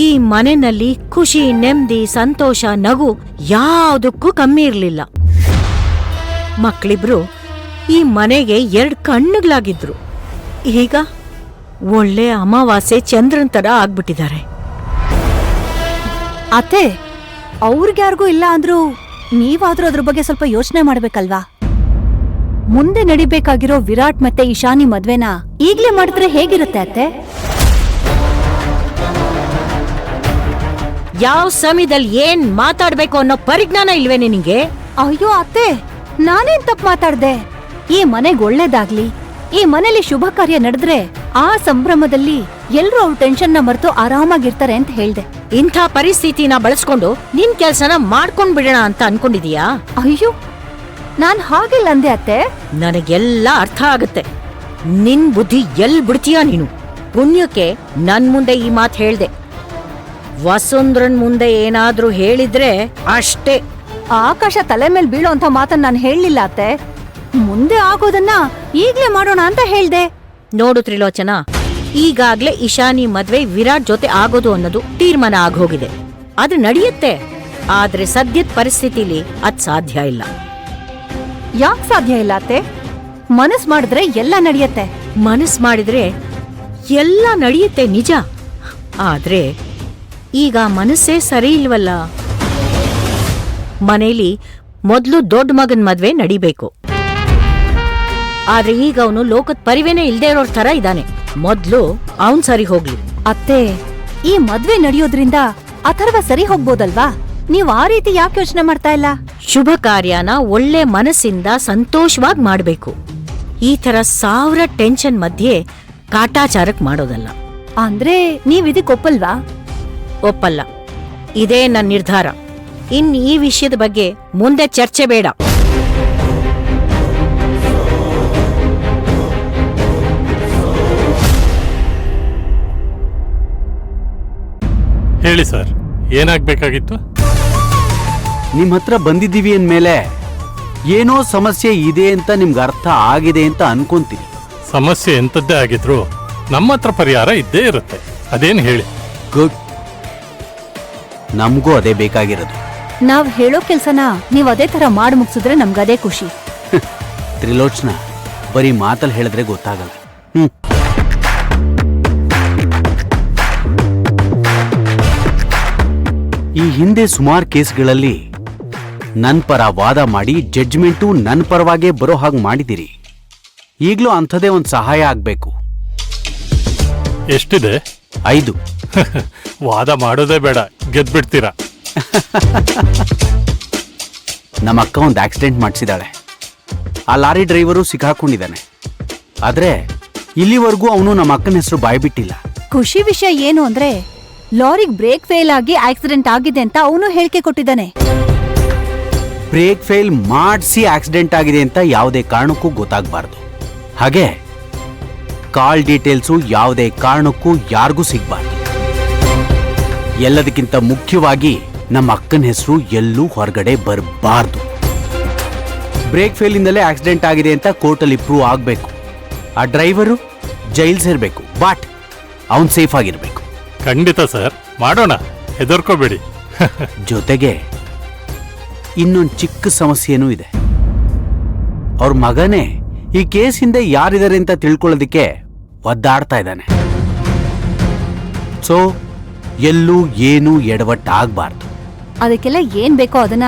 ಈ ಮನೆಯಲ್ಲಿ ಖುಷಿ, ನೆಮ್ಮದಿ, ಸಂತೋಷ, ನಗು ಯಾವುದಕ್ಕೂ ಕಮ್ಮಿ ಇರ್ಲಿಲ್ಲ. ಮಕ್ಕಳಿಬ್ರು ಈ ಮನೆಗೆ 2 ಕಣ್ಣುಗಳಾಗಿದ್ರು. ಈಗ ಒಳ್ಳೆ ಅಮಾವಾಸ್ಯೆ ಚಂದ್ರನ್ ತರ ಆಗ್ಬಿಟ್ಟಿದ್ದಾರೆ. ಅತ್ತೆ, ಅವ್ರಿಗ್ಯಾರಿಗೂ ಇಲ್ಲ ಅಂದ್ರೂ ನೀವಾದ್ರೂ ಅದ್ರ ಬಗ್ಗೆ ಸ್ವಲ್ಪ ಯೋಚನೆ ಮಾಡ್ಬೇಕಲ್ವಾ? ಮುಂದೆ ನಡಿಬೇಕಾಗಿರೋ ವಿರಾಟ್ ಮತ್ತೆ ಇಶಾನಿ ಮದ್ವೆನ ಈಗ್ಲೇ ಮಾಡಿದ್ರೆ ಹೇಗಿರುತ್ತೆ ಅತ್ತೆ? ಯಾವ ಸಮಯದಲ್ಲಿ ಏನ್ ಮಾತಾಡ್ಬೇಕು ಅನ್ನೋ ಪರಿಜ್ಞಾನ ಇಲ್ವೇ ನಿನಗೆ? ಅಯ್ಯೋ ಅತ್ತೆ, ನಾನೇನ್ ತಪ್ಪು ಮಾತಾಡ್ದೆ? ಈ ಮನೆಗ್ ಒಳ್ಳೇದಾಗ್ಲಿ, ಈ ಮನೇಲಿ ಶುಭ ಕಾರ್ಯ ನಡೆದ್ರೆ ಆ ಸಂಭ್ರಮದಲ್ಲಿ ಎಲ್ರೂ ಅವ್ರ ಟೆನ್ಷನ್ ನ ಮರೆತು ಆರಾಮಾಗಿರ್ತಾರೆ ಅಂತ ಹೇಳ್ದೆ. ಇಂಥ ಪರಿಸ್ಥಿತಿನ ಬಳಸ್ಕೊಂಡು ನಿನ್ ಕೆಲ್ಸನ ಮಾಡ್ಕೊಂಡ್ ಬಿಡೋಣ ಅಂತ ಅನ್ಕೊಂಡಿದೀಯಾ? ಅಯ್ಯೋ, ನಾನ್ ಹಾಗಿಲ್ಲ ಅಂದೆ ಅತ್ತೆ. ನನಗೆಲ್ಲ ಅರ್ಥ ಆಗುತ್ತೆ. ನಿನ್ ಬುದ್ಧಿ ಎಲ್ ಬಿಡ್ತೀಯ ನೀನು? ಪುಣ್ಯಕ್ಕೆ ನನ್ ಮುಂದೆ ಈ ಮಾತು ಹೇಳ್ದೆ. ವಸುಂಧ್ರನ್ ಮುಂದೆ ಏನಾದ್ರೂ ಹೇಳಿದ್ರೆ ಅಷ್ಟೇ. ಆಕಾಶ ತಲೆ ಮೇಲೆ ಬೀಳೋ ಅಂತ ಮಾತನ್ನ ನಾನು ಹೇಳಲಿಲ್ಲ ಅತ್ತೆ. ಮುಂದೆ ಆಗೋದನ್ನ ಈಗ್ಲೇ ಮಾಡೋಣ ಅಂತ ಹೇಳ್ದೆ. ನೋಡು ತ್ರಿಲೋಚನ, ಈಗಾಗ್ಲೇ ಇಶಾನಿ ಮದ್ವೆ ವಿರಾಟ್ ಜೊತೆ ಆಗೋದು ಅನ್ನೋದು ತೀರ್ಮಾನ ಆಗೋಗಿದೆ. ಅದು ನಡೆಯುತ್ತೆ. ಆದ್ರೆ ಸದ್ಯದ ಪರಿಸ್ಥಿತಿಲಿ ಅದ್ ಸಾಧ್ಯ ಇಲ್ಲ. ಯಾಕೆ ಸಾಧ್ಯ ಇಲ್ಲ ಅತ್ತೆ? ಮನಸ್ ಮಾಡಿದ್ರೆ ಎಲ್ಲ ನಡೆಯತ್ತೆ. ಮನಸ್ ಮಾಡಿದ್ರೆ ಎಲ್ಲ ನಡೆಯುತ್ತೆ ನಿಜ. ಆದ್ರೆ ಈಗ ಮನಸ್ಸೇ ಸರಿ ಇಲ್ವಲ್ಲ. ಮನೇಲಿ ಮೊದ್ಲು ದೊಡ್ಡ ಮಗನ್ ಮದ್ವೆ ನಡಿಬೇಕು. ಆದ್ರೆ ಈಗ ಅವನು ಲೋಕದ ಪರಿವೇನೆ ಇಲ್ದೇ ಇರೋರ್ ತರ ಇದ್ದಾನೆ. ಮೊದ್ಲು ಅವನ್ ಸರಿ ಹೋಗ್ಲಿ. ಅತ್ತೆ, ಈ ಮದ್ವೆ ನಡೆಯೋದ್ರಿಂದ ಅಥರ್ವ ಸರಿ ಹೋಗ್ಬೋದಲ್ವಾ? ನೀವ್ ಆ ರೀತಿ ಯಾಕೆ ಯೋಚನೆ ಮಾಡ್ತಾ ಇಲ್ಲ? ಶುಭ ಕಾರ್ಯನ ಒಳ್ಳೆ ಮನಸ್ಸಿಂದ ಸಂತೋಷವಾಗಿ ಮಾಡ್ಬೇಕು. ಈ ತರ 1000 ಟೆನ್ಷನ್ ಮಧ್ಯೆ ಕಾಟಾಚಾರಕ್ ಮಾಡೋದಲ್ಲ. ಅಂದ್ರೆ ನೀವ್ ಇದಕ್ ಒಪ್ಪಲ್ವಾ? ಒಪ್ಪಲ್ಲ. ಇದೇ ನನ್ನ ನಿರ್ಧಾರ. ಇನ್ ಈ ವಿಷಯದ ಬಗ್ಗೆ ಮುಂದೆ ಚರ್ಚೆ ಬೇಡ. ಹೇಳಿ ಸರ್, ಏನಾಗ್ಬೇಕಾಗಿತ್ತು? ನಿಮ್ ಹತ್ರ ಬಂದಿದ್ದೀವಿ ಅಂದ್ಮೇಲೆ ಏನೋ ಸಮಸ್ಯೆ ಇದೆ ಅಂತ ನಿಮ್ಗೆ ಅರ್ಥ ಆಗಿದೆ ಅಂತ ಅನ್ಕೊಂತೀನಿ. ಸಮಸ್ಯೆ ಎಂತದ್ದೇ ಆಗಿದ್ರು ನಮ್ಮ ಹತ್ರ ಪರಿಹಾರ ಇದ್ದೇ ಇರುತ್ತೆ. ಅದೇನು ಹೇಳಿ. ಗುಡ್, ನಮಗೂ ಅದೇ ಬೇಕಾಗಿರೋದು. ನಾವ್ ಹೇಳೋ ಕೆಲ್ಸನ ನೀವ್ ಅದೇ ತರ ಮಾಡಿ ಮುಗಿಸಿದ್ರೆ ನಮ್ಗದೇ ಖುಷಿ. ತ್ರಿಲೋಚನ, ಬರೀ ಮಾತಲ್ಲಿ ಹೇಳಿದ್ರೆ ಗೊತ್ತಾಗಲ್ಲ. ಈ ಹಿಂದೆ ಸುಮಾರು ಕೇಸ್ಗಳಲ್ಲಿ ನನ್ ಪರ ವಾದ ಮಾಡಿ ಜಡ್ಜ್ಮೆಂಟು ನನ್ ಪರವಾಗೇ ಬರೋ ಹಾಗೆ ಮಾಡಿದಿರಿ. ಈಗ್ಲೂ ಅಂಥದೇ ಒಂದು ಸಹಾಯ ಆಗ್ಬೇಕು. ಎಷ್ಟಿದೆ? 5. ವಾದ ಮಾಡೋದೇ ಬೇಡ, ಗೆದ್ಬಿಡ್ತೀರಾ. ನಮ್ಮ ಅಕ್ಕ ಒಂದು ಆಕ್ಸಿಡೆಂಟ್ ಮಾಡಿಸಿದಾಳೆ. ಆ ಲಾರಿ ಡ್ರೈವರು ಸಿಕ್ಕಾಕೊಂಡಿದ್ದಾನೆ. ಆದ್ರೆ ಇಲ್ಲಿವರೆಗೂ ಅವನು ನಮ್ಮ ಅಕ್ಕನ ಹೆಸರು ಬಾಯ್ಬಿಟ್ಟಿಲ್ಲ. ಖುಷಿ ವಿಷಯ ಏನು ಅಂದ್ರೆ ಲಾರಿಗ್ ಬ್ರೇಕ್ ಫೇಲ್ ಆಗಿ ಆಕ್ಸಿಡೆಂಟ್ ಆಗಿದೆ ಅಂತ ಅವನು ಹೇಳಿಕೆ ಕೊಟ್ಟಿದ್ದಾನೆ. ಬ್ರೇಕ್ ಫೇಲ್ ಮಾಡಿಸಿ ಆಕ್ಸಿಡೆಂಟ್ ಆಗಿದೆ ಅಂತ ಯಾವುದೇ ಕಾರಣಕ್ಕೂ ಗೊತ್ತಾಗಬಾರ್ದು. ಹಾಗೆ ಕಾಲ್ ಡೀಟೇಲ್ಸು ಯಾವುದೇ ಕಾರಣಕ್ಕೂ ಯಾರಿಗೂ ಸಿಗಬಾರ್ದು. ಎಲ್ಲದಕ್ಕಿಂತ ಮುಖ್ಯವಾಗಿ ನಮ್ಮ ಅಕ್ಕನ ಹೆಸರು ಎಲ್ಲೂ ಹೊರಗಡೆ ಬರಬಾರ್ದು. ಬ್ರೇಕ್ ಫೇಲಿಂದಲೇ ಆಕ್ಸಿಡೆಂಟ್ ಆಗಿದೆ ಅಂತ ಕೋರ್ಟಲ್ಲಿ ಪ್ರೂವ್ ಆಗಬೇಕು. ಆ ಡ್ರೈವರು ಜೈಲ್ ಸೇರ್ಬೇಕು, ಬಟ್ ಅವನ್ ಸೇಫ್ ಆಗಿರ್ಬೇಕು. ಖಂಡಿತ ಸರ್, ಮಾಡೋಣ, ಹೆದರ್ಕೋಬೇಡಿ. ಜೊತೆಗೆ ಇನ್ನೊಂದು ಚಿಕ್ಕ ಸಮಸ್ಯೆನೂ ಇದೆ. ಅವ್ರ ಮಗನೇ ಈ ಕೇಸ್ ಹಿಂದೆ ಯಾರಿದ್ದಾರೆ ಅಂತ ತಿಳ್ಕೊಳ್ಳೋದಿಕ್ಕೆ ಒದ್ದಾಡ್ತಾ ಇದ್ದಾನೆ. ಸೊ ಎಲ್ಲೂ ಏನೂ ಎಡವಟ್ಟಾಗಬಾರ್ದು. ಅದಕ್ಕೆಲ್ಲ ಏನ್ ಬೇಕೋ ಅದನ್ನ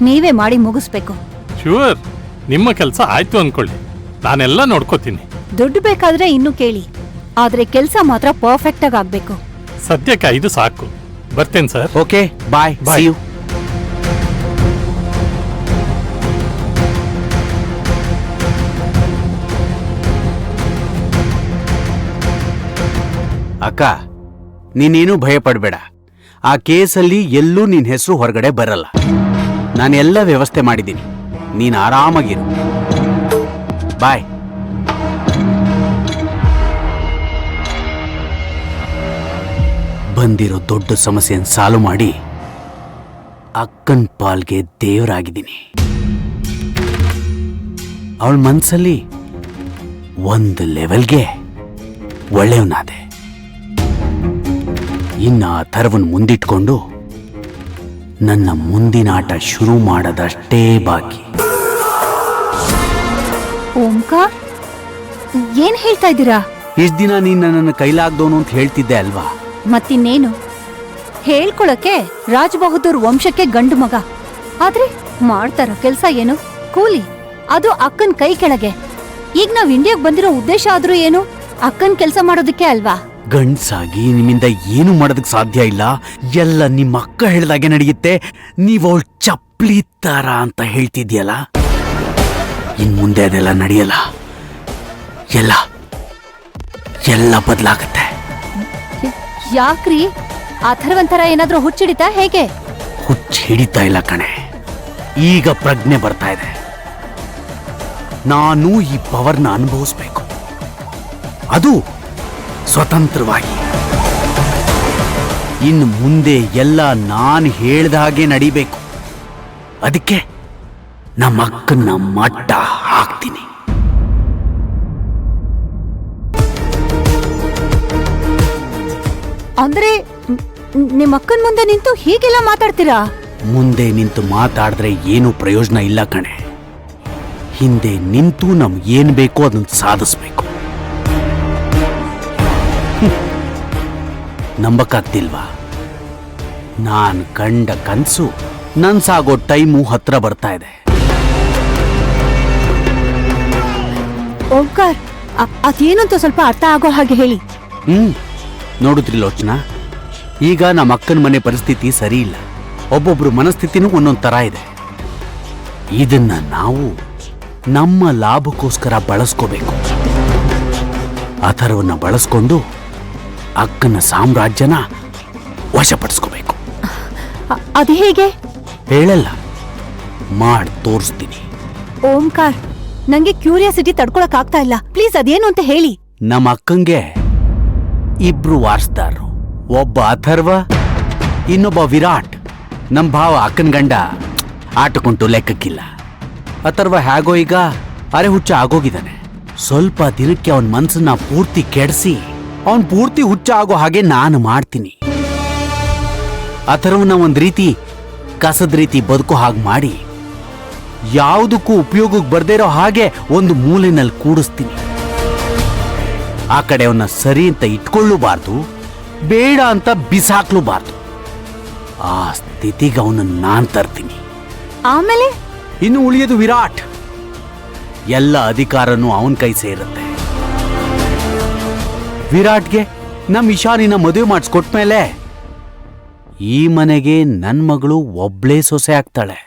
ನೀವೇ ಮಾಡಿ ಮುಗಿಸ್ಬೇಕು. ಶ್ಯೂರ್, ನಿಮ್ಮ ಕೆಲಸ ಆಯ್ತು ಅನ್ಕೊಳ್ಳಿ, ನಾನೆಲ್ಲ ನೋಡ್ಕೋತೀನಿ. ದುಡ್ಡು ಬೇಕಾದ್ರೆ ಇನ್ನು ಕೇಳಿ, ಆದ್ರೆ ಕೆಲ್ಸ ಮಾತ್ರ ಪರ್ಫೆಕ್ಟ್ ಆಗಿ ಆಗ್ಬೇಕು. ಸದ್ಯಕ್ಕೆ 5 ಸಾಕು. ಬರ್ತೇನೆ sir. Okay, bye. Bye. See you. ಅಕ್ಕ, ನೀನೇನು ಭಯ ಪಡಬೇಡ. ಆ ಕೇಸಲ್ಲಿ ಎಲ್ಲೂ ನಿನ್ ಹೆಸರು ಹೊರಗಡೆ ಬರಲ್ಲ. ನಾನೆಲ್ಲ ವ್ಯವಸ್ಥೆ ಮಾಡಿದ್ದೀನಿ. ನೀನ್ ಆರಾಮಾಗಿರು. ಬಾಯ್. ಬಂದಿರೋ ದೊಡ್ಡ ಸಮಸ್ಯೆಯನ್ನು ಸಾಲ್ವ್ ಮಾಡಿ ಅಕ್ಕನ್ ಪಾಲ್ಗೆ ದೇವರಾಗಿದ್ದೀನಿ. ಅವಳ ಮನ್ಸಲ್ಲಿ ಒಂದು ಲೆವೆಲ್ಗೆ ಒಳ್ಳೆಯವನಾದೆ. ಇನ್ನ ಅಥರ್ವನ್ ಮುಂದಿಟ್ಕೊಂಡು ನನ್ನ ಮುಂದಿನ ಆಟ ಶುರು ಮಾಡೋದಷ್ಟೇ ಬಾಕಿ. ಓಂಕಾರ್, ಏನ್ ಹೇಳ್ತಾ ಇದ್ದೀರಾ? ಇಷ್ಟ ದಿನ ನೀನ್ ನನ್ನ ಕೈಲಾಗ್ದವನು ಅಂತ ಹೇಳ್ತಿದ್ದೆ ಅಲ್ವಾ? ಮತ್ತಿನ್ನೇನು ಹೇಳ್ಕೊಳಕ್ಕೆ ರಾಜ್ ಬಹದ್ದೂರ್ ವಂಶಕ್ಕೆ ಗಂಡು ಮಗ, ಆದ್ರೆ ಮಾಡ್ತಾರ ಕೆಲ್ಸ ಏನು? ಕೂಲಿ, ಅದು ಅಕ್ಕನ್ ಕೈ ಕೆಳಗೆ. ಈಗ ನಾವ್ ಇಂಡಿಯಾಗ್ ಬಂದಿರೋ ಉದ್ದೇಶ ಆದ್ರೂ ಏನು? ಅಕ್ಕನ್ ಕೆಲ್ಸ ಮಾಡೋದಕ್ಕೆ ಅಲ್ವಾ? ಗಂಡ್ಸಾಗಿ ನಿಮ್ಮಿಂದ ಏನು ಮಾಡೋದಕ್ ಸಾಧ್ಯ ಇಲ್ಲ. ಎಲ್ಲ ನಿಮ್ಮ ಅಕ್ಕ ಹೇಳ್ದಾಗೆ ನಡೆಯುತ್ತೆ. ನೀವ್ ಅವಳು ಚಪ್ಲಿ ತರ ಅಂತ ಹೇಳ್ತಿದ್ಯಲ್ಲ, ಇನ್ ಮುಂದೆ ಅದೆಲ್ಲ ನಡೆಯಲ್ಲ. ಎಲ್ಲ ಎಲ್ಲ ಬದಲಾಗತ್ತೆ. ಯಾಕ್ರಿ? ಅಥರ್ವಂತರ ಏನಾದ್ರೂ ಹುಚ್ಚಿಡಿತಾ ಹೇಗೆ? ಹುಚ್ಚ ಹಿಡಿತಾ ಇಲ್ಲ ಕಣೆ, ಈಗ ಪ್ರಜ್ಞೆ ಬರ್ತಾ ಇದೆ. ನಾನು ಈ ಪವರ್ನ ಅನುಭವಿಸ್ಬೇಕು, ಅದು ಸ್ವತಂತ್ರವಾಗಿ. ಇನ್ನು ಮುಂದೆ ಎಲ್ಲ ನಾನು ಹೇಳ್ದ ಹಾಗೆ ನಡಿಬೇಕು. ಅದಕ್ಕೆ ನಮ್ಮ ಅಕ್ಕನ್ನ ಮಟ್ಟ ಹಾಕ್ತೀನಿ. ಅಂದ್ರೆ ನಿಮ್ ಅಕ್ಕನ್ ಮುಂದೆ ನಿಂತು ಹೀಗೆಲ್ಲ ಮಾತಾಡ್ತೀರಾ? ಮುಂದೆ ನಿಂತು ಮಾತಾಡಿದ್ರೆ ಏನು ಪ್ರಯೋಜನ ಇಲ್ಲ ಕಣೆ. ಹಿಂದೆ ನಿಂತು ನಮ್ಗೆ ಏನ್ ಬೇಕೋ ಅದನ್ನ ಸಾಧಿಸ್ಬೇಕು. ನಂಬಕ್ಕಾಗ್ತಿಲ್ವಾ? ನಾನ್ ಕಂಡ ಕನ್ಸು ನನ್ಸಾಗೋ ಟೈಮು ಹತ್ರ ಬರ್ತಾ ಇದೆ. ಓಂಕಾರ್, ಅದೇನಂತ ಸ್ವಲ್ಪ ಅರ್ಥ ಆಗೋ ಹಾಗೆ ಹೇಳಿ. ನೋಡುದ್ರಿ ಲೋಚನಾ, ಈಗ ನಮ್ಮ ಅಕ್ಕನ ಮನೆ ಪರಿಸ್ಥಿತಿ ಸರಿ ಇಲ್ಲ. ಒಬ್ಬೊಬ್ರು ಮನಸ್ಥಿತಿನೂ ಒಂದೊಂದ್ ತರ ಇದೆ. ಇದನ್ನ ನಾವು ನಮ್ಮ ಲಾಭಕ್ಕೋಸ್ಕರ ಬಳಸ್ಕೋಬೇಕು. ಅಥರ್ವನ್ನ ಬಳಸ್ಕೊಂಡು ಅಕ್ಕನ ಸಾಮ್ರಾಜ್ಯನ ವಶಪಡಿಸ್ಕೋಬೇಕು. ಅದು ಹೇಗೆ? ಹೇಳಲ್ಲ, ಮಾಡ್ ತೋರಿಸ್ತೀನಿ. ಓಂಕಾರ್, ನಂಗೆ ಕ್ಯೂರಿಯಾಸಿಟಿ ತಡ್ಕೊಳಕ್ ಆಗ್ತಾ ಇಲ್ಲ. ಪ್ಲೀಸ್ ಅದೇನು ಅಂತ ಹೇಳಿ. ನಮ್ಮ ಅಕ್ಕಂಗೆ ಇಬ್ರು ವಾರಸ್ದಾರರು, ಒಬ್ಬ ಅಥರ್ವ, ಇನ್ನೊಬ್ಬ ವಿರಾಟ್. ನಮ್ ಭಾವ ಅಕ್ಕನ ಗಂಡ ಆಟಕ್ಕುಂಟು ಲೆಕ್ಕಕ್ಕಿಲ್ಲ. ಅಥರ್ವ ಹೇಗೋ ಈಗ ಅರೆ ಹುಚ್ಚ ಆಗೋಗಿದ್ದಾನೆ. ಸ್ವಲ್ಪ ದಿನಕ್ಕೆ ಅವನ ಮನ್ಸನ್ನ ಪೂರ್ತಿ ಕೆಡಿಸಿ ಅವನ್ ಪೂರ್ತಿ ಹುಚ್ಚ ಆಗೋ ಹಾಗೆ ನಾನು ಮಾಡ್ತೀನಿ. ಅಥರ್ವನ ಒಂದ್ ರೀತಿ ಕಸದ ರೀತಿ ಬದುಕೋ ಹಾಗೆ ಮಾಡಿ, ಯಾವುದಕ್ಕೂ ಉಪಯೋಗಕ್ಕೆ ಬರ್ದೇ ಇರೋ ಹಾಗೆ ಒಂದು ಮೂಲೆನಲ್ಲಿ ಕೂಡಿಸ್ತೀನಿ. ಆ ಕಡೆ ಅವನ್ನ ಸರಿ ಅಂತ ಇಟ್ಕೊಳ್ಳೂಬಾರ್ದು, ಬೇಡ ಅಂತ ಬಿಸಾಕ್ಲೂಬಾರ್ದು. ಆ ಸ್ಥಿತಿಗೆ ಅವನನ್ನ ನಾನ್ ತರ್ತೀನಿ. ಆಮೇಲೆ ಇನ್ನು ಉಳಿಯೋದು ವಿರಾಟ್. ಎಲ್ಲ ಅಧಿಕಾರನೂ ಅವನ ಕೈ ಸೇರುತ್ತೆ. ವಿರಾಟ್ಗೆ ನಮ್ ಇಶಾನಿನ ಮದುವೆ ಮಾಡಿಸ್ಕೊಟ್ಮೇಲೆ ಈ ಮನೆಗೆ ನನ್ ಮಗಳು ಒಬ್ಳೇ ಸೊಸೆ ಆಗ್ತಾಳೆ.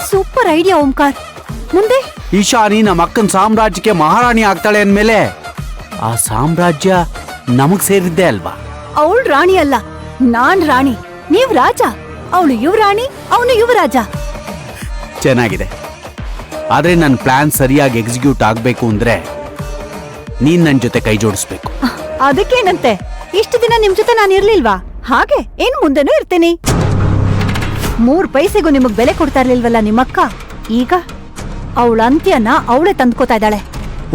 Super idea Omkar. ಮುಂದೆ ಈಶಾನಿ ನಮ್ಮ ಅಕ್ಕನ ಸಾಮ್ರಾಜ್ಯಕ್ಕೆ ಮಹಾರಾಣಿ ಆಗ್ತಾಳೆ ಅಂದ್ಮೇಲೆ ಆ ಸಾಮ್ರಾಜ್ಯ ನಮಗ್ ಸೇರಿದ್ದೆ ಅಲ್ವಾ? ಅವಳು ರಾಣಿ ಅಲ್ಲ, ನಾನ್ ರಾಣಿ, ನೀವ್ ರಾಜ. ಅವಳು ಯುವರಾಣಿ, ಅವನು ಯುವರಾಜ. ಚೆನ್ನಾಗಿದೆ. ಆದ್ರೆ ನನ್ನ ಪ್ಲಾನ್ ಸರಿಯಾಗಿ ಎಕ್ಸಿಕ್ಯೂಟ್ ಆಗ್ಬೇಕು ಅಂದ್ರೆ ನೀನ್ ನನ್ ಜೊತೆ ಕೈ ಜೋಡಿಸ್ಬೇಕು. ಅದಕ್ಕೇನಂತೆ, ಇಷ್ಟು ದಿನ ನಿಮ್ ಜೊತೆ ನಾನು ಇರ್ಲಿಲ್ವಾ? ಹಾಗೆ ಏನ್ ಮುಂದೆನೂ ಇರ್ತೀನಿ. 3 ಪೈಸೆಗೂ ನಿಮಗ್ ಬೆಲೆ ಕೊಡ್ತಾ ಇರ್ಲಿಲ್ವಲ್ಲ ನಿಮ್ಮಕ್ಕ, ಈಗ ಅವಳ ಅಂತ್ಯನ ಅವಳೇ ತಂದ್ಕೋತಾ ಇದ್ದಾಳೆ.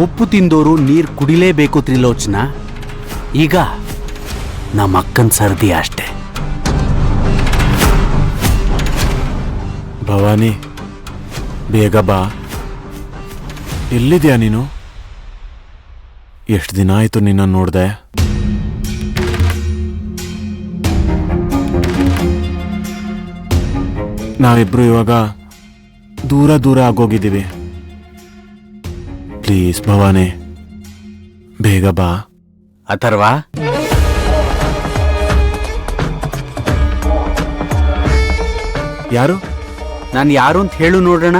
ಉಪ್ಪು ತಿಂದೋರು ನೀರ್ ಕುಡಿಲೇಬೇಕು ತ್ರಿಲೋಚನಾ. ಈಗ ನಮ್ಮ ಅಕ್ಕನ್ ಸರ್ದಿ ಅಷ್ಟೇ. ಭವಾನಿ, ಬೇಗ ಬಾ. ಎಲ್ಲಿದ್ಯಾ ನೀನು? ಎಷ್ಟು ದಿನ ಆಯ್ತು ನಿನ್ನ ನೋಡ್ದೆ. ನಾವಿಬ್ರು ಇವಾಗ ದೂರ ದೂರ ಆಗೋಗಿದ್ದೀವಿ. ಪ್ಲೀಸ್ ಭವಾನಿ, ಬೇಗ ಬಾ. ಅಥರ್ವಾ, ಯಾರು? ನಾನು ಯಾರು ಅಂತ ಹೇಳು ನೋಡೋಣ.